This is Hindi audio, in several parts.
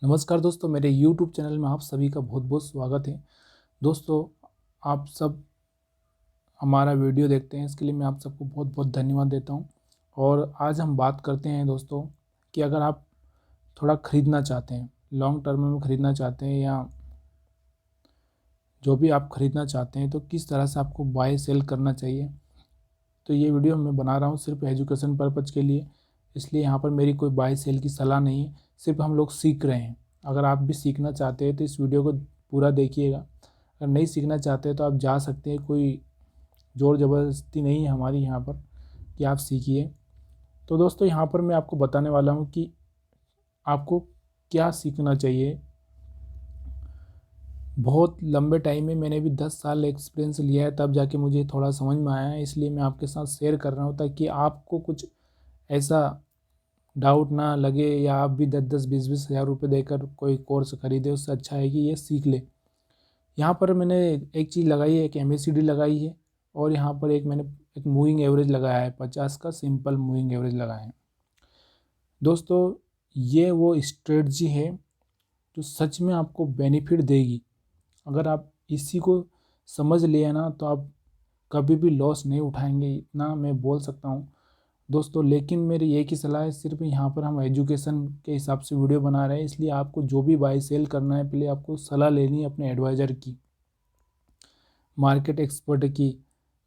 नमस्कार दोस्तों, मेरे YouTube चैनल में आप सभी का बहुत बहुत स्वागत है। दोस्तों, आप सब हमारा वीडियो देखते हैं, इसके लिए मैं आप सबको बहुत बहुत धन्यवाद देता हूं। और आज हम बात करते हैं दोस्तों कि अगर आप थोड़ा ख़रीदना चाहते हैं, लॉन्ग टर्म में ख़रीदना चाहते हैं या जो भी आप ख़रीदना चाहते हैं, तो किस तरह से आपको बाय सेल करना चाहिए। तो ये वीडियो मैं बना रहा हूँ सिर्फ एजुकेशन पर्पज़ के लिए, इसलिए यहाँ पर मेरी कोई बाय सेल की सलाह नहीं है, सिर्फ हम लोग सीख रहे हैं। अगर आप भी सीखना चाहते हैं तो इस वीडियो को पूरा देखिएगा। अगर नहीं सीखना चाहते तो आप जा सकते हैं, कोई ज़ोर ज़बरदस्ती नहीं है हमारी यहाँ पर कि आप सीखिए। तो दोस्तों, यहाँ पर मैं आपको बताने वाला हूँ कि आपको क्या सीखना चाहिए। बहुत लंबे टाइम में मैंने भी 10 साल एक्सपीरियंस लिया है, तब जाके मुझे थोड़ा समझ में आया है, इसलिए मैं आपके साथ शेयर कर रहा हूँ ताकि आपको कुछ ऐसा डाउट ना लगे या आप भी 10-10 20-20 हज़ार रुपये देकर कोई कोर्स खरीदे। उससे अच्छा है कि ये सीख ले। यहाँ पर मैंने एक चीज़ लगाई है, एक MACD लगाई है, और यहाँ पर मैंने एक मूविंग एवरेज लगाया है, 50 का सिंपल मूविंग एवरेज लगाया है। दोस्तों, ये वो स्ट्रेटजी है जो सच में आपको बेनिफिट देगी। अगर आप इसी को समझ लिया ना, तो आप कभी भी लॉस नहीं उठाएंगे, इतना मैं बोल सकता हूँ दोस्तों। लेकिन मेरी एक ही सलाह है, सिर्फ यहाँ पर हम एजुकेशन के हिसाब से वीडियो बना रहे हैं, इसलिए आपको जो भी बाय सेल करना है, पहले आपको सलाह लेनी है अपने एडवाइज़र की, मार्केट एक्सपर्ट की,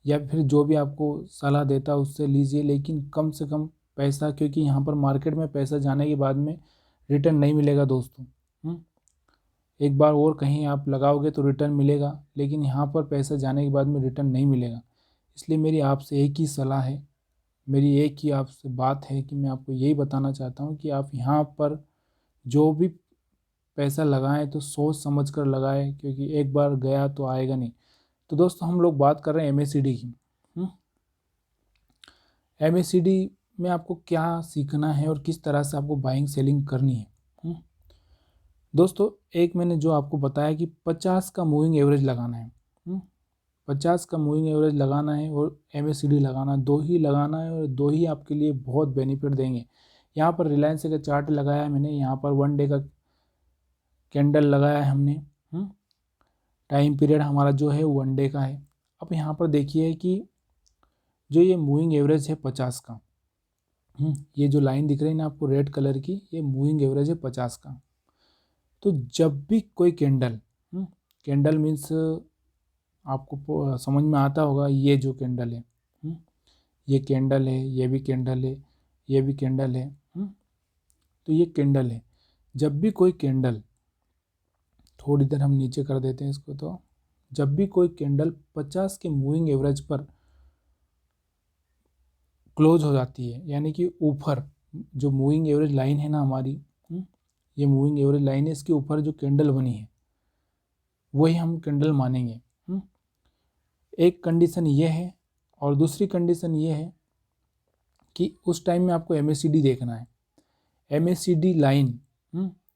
या फिर जो भी आपको सलाह देता है उससे लीजिए, लेकिन कम से कम पैसा, क्योंकि यहाँ पर मार्केट में पैसा जाने के बाद में रिटर्न नहीं मिलेगा दोस्तों। एक बार और कहीं आप लगाओगे तो रिटर्न मिलेगा, लेकिन यहाँ पर पैसा जाने के बाद में रिटर्न नहीं मिलेगा। इसलिए मेरी आपसे एक ही सलाह है, मेरी एक ही आपसे बात है कि मैं आपको यही बताना चाहता हूँ कि आप यहाँ पर जो भी पैसा लगाएं तो सोच समझ कर लगाएं, क्योंकि एक बार गया तो आएगा नहीं। तो दोस्तों, हम लोग बात कर रहे हैं MACD की। MACD में आपको क्या सीखना है और किस तरह से आपको बाइंग सेलिंग करनी है। दोस्तों, एक मैंने जो आपको बताया कि 50 का मूविंग एवरेज लगाना है, 50 का मूविंग एवरेज लगाना है और MACD लगाना, दो ही लगाना है, और दो ही आपके लिए बहुत बेनिफिट देंगे। यहाँ पर रिलायंस का चार्ट लगाया है मैंने, यहाँ पर 1 डे का कैंडल लगाया है हमने। टाइम पीरियड हमारा जो है 1 डे का है। अब यहाँ पर देखिए कि जो ये मूविंग एवरेज है 50 का, ये जो लाइन दिख रही है ना आपको रेड कलर की, ये मूविंग एवरेज है 50 का। तो जब भी कोई कैंडल, कैंडल मीन्स आपको समझ में आता होगा, ये जो कैंडल है, ये कैंडल है, ये भी कैंडल है, ये भी कैंडल है, तो ये कैंडल है। जब भी कोई कैंडल, थोड़ी देर हम नीचे कर देते हैं इसको, तो जब भी कोई कैंडल 50 के मूविंग एवरेज पर क्लोज हो जाती है, यानी कि ऊपर जो मूविंग एवरेज लाइन है ना हमारी, ये मूविंग एवरेज लाइन है, इसके ऊपर जो कैंडल बनी है वही हम कैंडल मानेंगे। एक कंडीशन ये है, और दूसरी कंडीशन ये है कि उस टाइम में आपको MACD देखना है। MACD लाइन,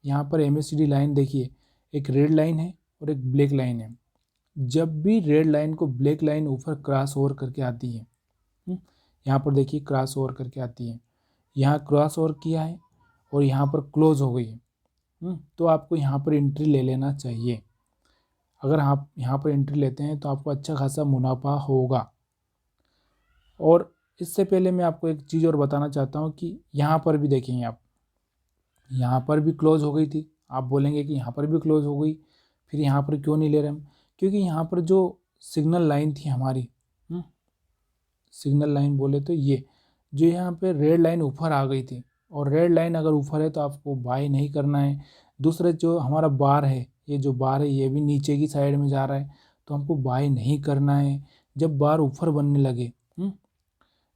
यहाँ पर MACD लाइन देखिए, एक रेड लाइन है और एक ब्लैक लाइन है। जब भी रेड लाइन को ब्लैक लाइन ऊपर क्रॉस ओवर करके आती है, यहाँ पर देखिए क्रॉस ओवर करके आती है, यहाँ क्रॉस ओवर किया है और यहाँ पर क्लोज हो गई है, तो आपको यहाँ पर एंट्री ले लेना चाहिए। अगर आप यहाँ पर एंट्री लेते हैं तो आपको अच्छा खासा मुनाफा होगा। और इससे पहले मैं आपको एक चीज़ और बताना चाहता हूँ कि यहाँ पर भी देखेंगे आप, यहाँ पर भी क्लोज हो गई थी। आप बोलेंगे कि यहाँ पर भी क्लोज हो गई, फिर यहाँ पर क्यों नहीं ले रहे हम, क्योंकि यहाँ पर जो सिग्नल लाइन थी हमारी, सिग्नल लाइन बोले तो ये जो यहाँ पे रेड लाइन ऊपर आ गई थी, और रेड लाइन अगर ऊपर है तो आपको बाय नहीं करना है। दूसरा जो हमारा बार है, ये जो बार है ये भी नीचे की साइड में जा रहा है, तो हमको बाय नहीं करना है। जब बार ऊपर बनने लगे,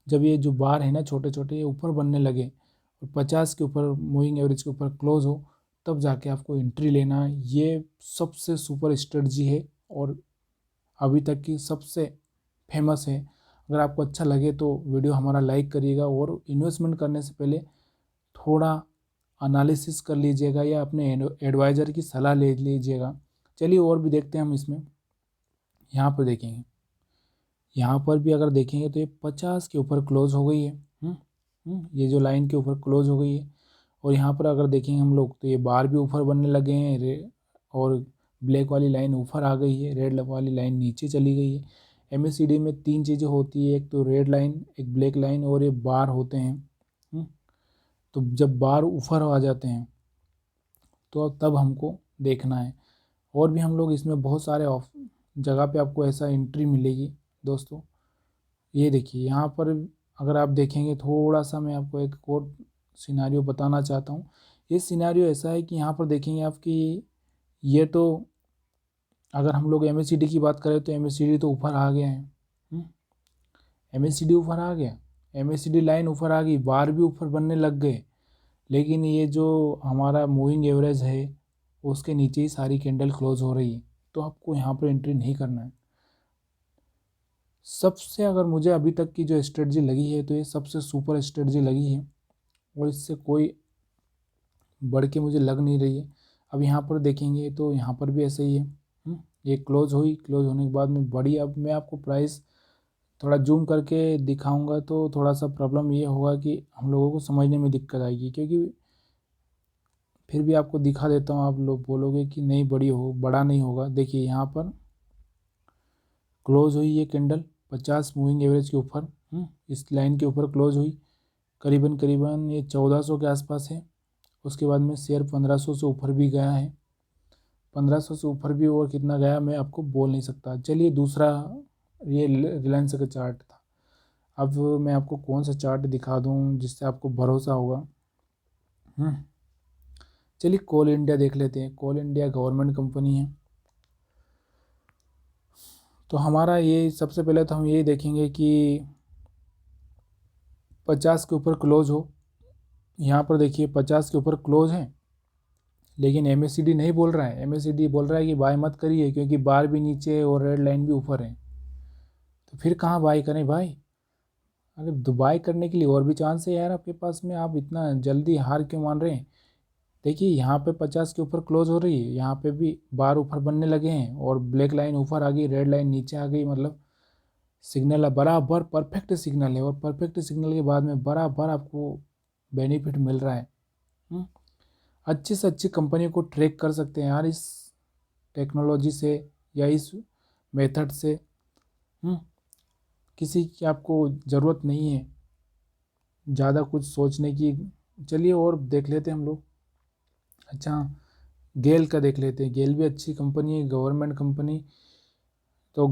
जब ये जो बार है ना छोटे छोटे, ये ऊपर बनने लगे और 50 के ऊपर मूविंग एवरेज के ऊपर क्लोज हो, तब जाके आपको एंट्री लेना है। ये सबसे सुपर स्ट्रेटजी है और अभी तक की सबसे फेमस है। अगर आपको अच्छा लगे तो वीडियो हमारा लाइक करिएगा, और इन्वेस्टमेंट करने से पहले थोड़ा एनालिसिस कर लीजिएगा या अपने एडवाइज़र की सलाह ले लीजिएगा। चलिए और भी देखते हैं हम इसमें। यहाँ पर देखेंगे, यहाँ पर भी अगर देखेंगे तो ये 50 के ऊपर क्लोज हो गई है, ये जो लाइन के ऊपर क्लोज हो गई है, और यहाँ पर अगर देखेंगे हम लोग तो ये बार भी ऊपर बनने लगे हैं और ब्लैक वाली लाइन ऊपर आ गई है, रेड वाली लाइन नीचे चली गई है। MACD में 3 चीज़ें होती है, एक तो रेड लाइन, एक ब्लैक लाइन और ये बार होते हैं। तो जब बार ऊपर आ जाते हैं तो तब हमको देखना है। और भी हम लोग इसमें बहुत सारे जगह पे आपको ऐसा एंट्री मिलेगी दोस्तों। ये देखिए यहाँ पर अगर आप देखेंगे, थोड़ा सा मैं आपको एक और सिनारियो बताना चाहता हूँ। ये सिनारियो ऐसा है कि यहाँ पर देखेंगे आपकी ये तो अगर हम लोग MACD की बात करें तो MACD तो ऊपर आ गया है। MACD ऊपर आ गया, MACD लाइन ऊपर आ गई, बार भी ऊपर बनने लग गए, लेकिन ये जो हमारा मूविंग एवरेज है उसके नीचे ही सारी कैंडल क्लोज हो रही है। तो आपको यहाँ पर एंट्री नहीं करना है। सबसे अगर मुझे अभी तक की जो स्ट्रेटजी लगी है तो ये सबसे सुपर स्ट्रेटजी लगी है और इससे कोई बढ़ के मुझे लग नहीं रही है। अब यहाँ पर देखेंगे तो यहाँ पर भी ऐसा ही है। ये क्लोज हुई, क्लोज होने के बाद में बड़ी, अब मैं आपको प्राइस थोड़ा जूम करके दिखाऊंगा तो थोड़ा सा प्रॉब्लम ये होगा कि हम लोगों को समझने में दिक्कत आएगी, क्योंकि फिर भी आपको दिखा देता हूँ, आप लोग बोलोगे कि नहीं बड़ा नहीं होगा। देखिए यहाँ पर क्लोज हुई ये कैंडल 50 मूविंग एवरेज के ऊपर, इस लाइन के ऊपर क्लोज हुई, करीबन करीबन ये 1400 के आसपास है। उसके बाद में शेयर 1500 से ऊपर भी गया है, 1500 से ऊपर भी, और कितना गया मैं आपको बोल नहीं सकता। चलिए दूसरा, ये रिलायंस का चार्ट था। अब मैं आपको कौन सा चार्ट दिखा दूं जिससे आपको भरोसा होगा। चलिए कोल इंडिया देख लेते हैं। कोल इंडिया गवर्नमेंट कंपनी है। तो हमारा ये सबसे पहले तो हम ये देखेंगे कि 50 के ऊपर क्लोज हो। यहाँ पर देखिए 50 के ऊपर क्लोज है, लेकिन MACD नहीं बोल रहा है। MACD बोल रहा है कि बाय मत करिए, क्योंकि बार भी नीचे और रेड लाइन भी ऊपर है। तो फिर कहाँ बाय करें भाई? अगर बाय करने के लिए और भी चांस है यार आपके पास में, आप इतना जल्दी हार क्यों मान रहे हैं? देखिए यहाँ पे 50 के ऊपर क्लोज हो रही है, यहाँ पे भी बार ऊपर बनने लगे हैं और ब्लैक लाइन ऊपर आ गई, रेड लाइन नीचे आ गई। मतलब सिग्नल है बराबर, परफेक्ट सिग्नल है, और परफेक्ट सिग्नल के बाद में बराबर आपको बेनिफिट मिल रहा है। अच्छी से अच्छी कंपनी को ट्रैक कर सकते हैं यार इस टेक्नोलॉजी से या इस मेथड से। किसी की आपको ज़रूरत नहीं है ज़्यादा कुछ सोचने की। चलिए और देख लेते हैं हम लोग। अच्छा, गेल का देख लेते हैं। गेल भी अच्छी कंपनी है, गवर्नमेंट कंपनी। तो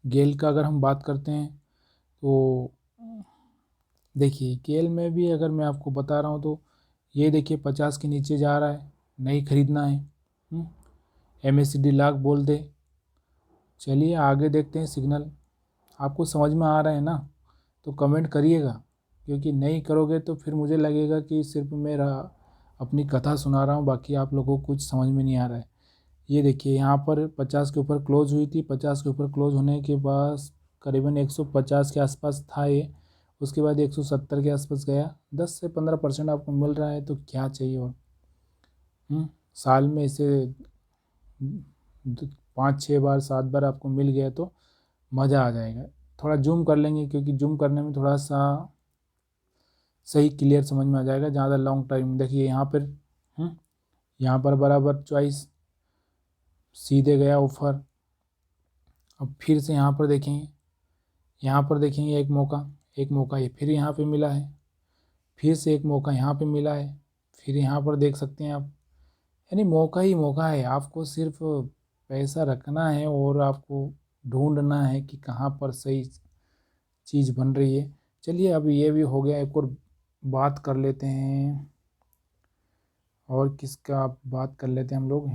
गेल का अगर हम बात करते हैं तो देखिए गेल में भी अगर मैं आपको बता रहा हूँ तो ये देखिए 50 के नीचे जा रहा है, नहीं खरीदना है। MACD लाख बोल दे। चलिए आगे देखते हैं सिग्नल। आपको समझ में आ रहा है ना? तो कमेंट करिएगा, क्योंकि नहीं करोगे तो फिर मुझे लगेगा कि सिर्फ मेरा अपनी कथा सुना रहा हूँ, बाकी आप लोगों को कुछ समझ में नहीं आ रहा है। ये देखिए यहाँ पर 50 के ऊपर क्लोज हुई थी। 50 के ऊपर क्लोज होने के बाद करीबन 150 के आसपास था ये। उसके बाद 170 के आसपास गया। 10 से 15% आपको मिल रहा है तो क्या चाहिए और। साल में इसे 5-6 बार 7 बार आपको मिल गया तो मज़ा आ जाएगा। थोड़ा जूम कर लेंगे, क्योंकि जूम करने में थोड़ा सा सही क्लियर समझ में आ जाएगा। ज़्यादा लॉन्ग टाइम देखिए यहाँ पर, यहाँ पर बराबर चॉइस सीधे गया ऊपर। अब फिर से यहाँ पर देखेंगे, यहाँ पर देखेंगे एक मौका ये फिर यहाँ पे मिला है, फिर से एक मौका यहाँ पे मिला है, फिर यहाँ पर देख सकते हैं आप। यानी मौका ही मौका है। आपको सिर्फ पैसा रखना है और आपको ढूंढना है कि कहाँ पर सही चीज़ बन रही है। चलिए अब ये भी हो गया। एक और बात कर लेते हैं, और किसका बात कर लेते हैं हम लोग।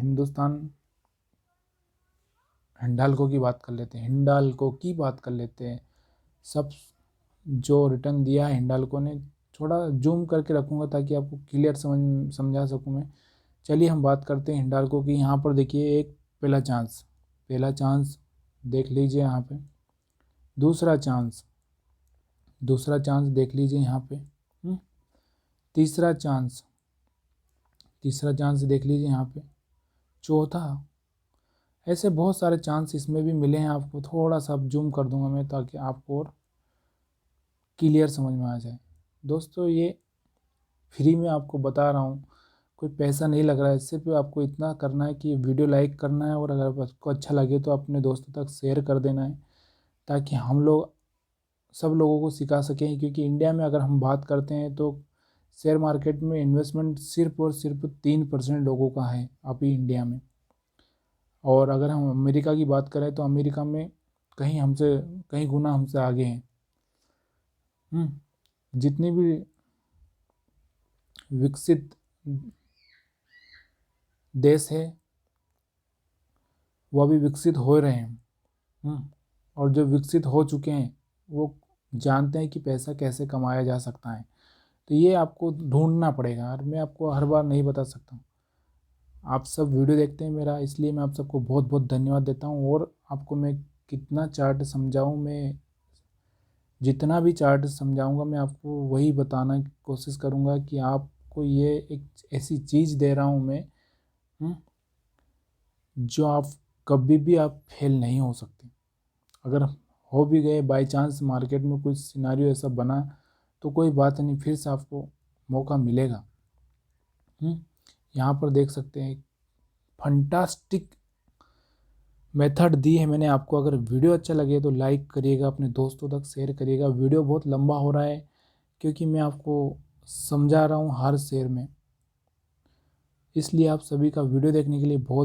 हिंडाल्को की बात कर लेते हैं। हिंडाल्को की बात कर लेते हैं। सब जो रिटर्न दिया है हिंडाल्को ने, थोड़ा जूम करके रखूँगा ताकि आपको क्लियर समझा सकूँ मैं। चलिए हम बात करते हैं हिंडाल्को की। यहाँ पर देखिए एक पहला चांस देख लीजिए यहाँ पे। दूसरा चांस देख लीजिए यहाँ पे। तीसरा चांस देख लीजिए यहाँ पे। चौथा, ऐसे बहुत सारे चांस इसमें भी मिले हैं आपको। थोड़ा सा जूम कर दूंगा मैं ताकि आपको और क्लियर समझ में आ जाए। दोस्तों ये फ्री में आपको बता रहा हूँ, कोई पैसा नहीं लग रहा है। सिर्फ आपको इतना करना है कि वीडियो लाइक करना है और अगर आपको अच्छा लगे तो अपने दोस्तों तक शेयर कर देना है, ताकि हम लोग सब लोगों को सिखा सकें। क्योंकि इंडिया में अगर हम बात करते हैं तो शेयर मार्केट में इन्वेस्टमेंट सिर्फ और सिर्फ 3% लोगों का है अभी इंडिया में। और अगर हम अमेरिका की बात करें तो अमेरिका में कहीं गुना हमसे आगे हैं। जितनी भी विकसित देश है वो अभी विकसित हो रहे हैं। और जो विकसित हो चुके हैं वो जानते हैं कि पैसा कैसे कमाया जा सकता है। तो ये आपको ढूंढना पड़ेगा और मैं आपको हर बार नहीं बता सकता। आप सब वीडियो देखते हैं मेरा, इसलिए मैं आप सबको बहुत बहुत धन्यवाद देता हूँ। और आपको मैं कितना चार्ट समझाऊँ, मैं जितना भी चार्ट समझाऊंगा मैं आपको वही बताना की कोशिश करूँगा कि आपको ये एक ऐसी चीज़ दे रहा हूँ मैं, जो आप कभी भी आप फेल नहीं हो सकते। अगर हो भी गए बाय चांस मार्केट में कुछ सिनारियो ऐसा बना तो कोई बात नहीं, फिर से आपको मौका मिलेगा। यहाँ पर देख सकते हैं फंटास्टिक मेथड दी है मैंने आपको। अगर वीडियो अच्छा लगे तो लाइक करिएगा, अपने दोस्तों तक शेयर करिएगा। वीडियो बहुत लंबा हो रहा है क्योंकि मैं आपको समझा रहा हूँ हर शेयर में, इसलिए आप सभी का वीडियो देखने के लिए बहुत